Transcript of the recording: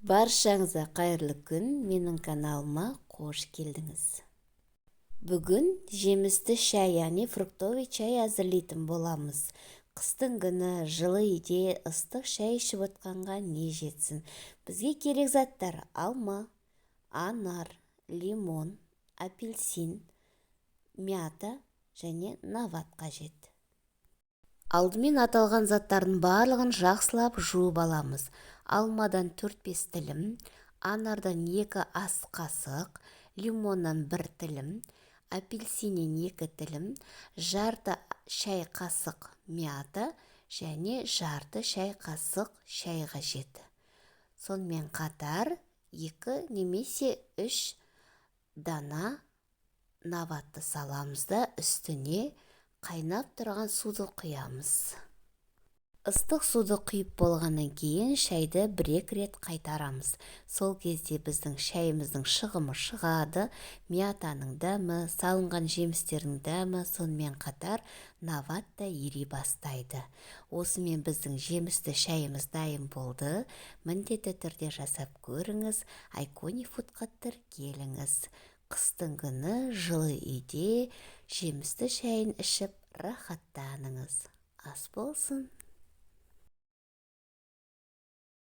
Баршаңызға қайырлы күн, менің каналыма қош келдіңіз. Бүгін жемісті шай, яғни фруктовый чай әзірлейтін боламыз. Қыстың күні жылы үйде ыстық шай ішіп отқанға не жетсін. Бізге керек заттар: алма, анар, лимон, апельсин, мята және нават қажет. Алдымен аталған заттардың барлығын жақсылап жуып аламыз. Алмадан 4-5 тілім, анардан 2 ас қасық, лимоннан 1 тілім, апельсиннен 2 тілім, жарты шай қасық мята және жарты шай қасық шай қажет. Сонымен қатар 2 немесе 3 дана наватты саламыз да үстіне қайнап тұрған суды құямыз. Ыстық суды құйып болғаннан кейін шайды 1-2 рет қайтарамыз. Сол кезде біздің шайымыздың шығымы шығады, мятаның дәмі, салынған жемістердің дәмі, сонымен қатар нават та ери бастайды. Осымен біздің жемісті шайымыз дайын болды. Міндетті түрде жасап көріңіз, Айкони Фудқа тіркеліңіз. Қыстың күні жылы үйде жемісті шайын ішіп рахаттаныңыз. Ас болсын!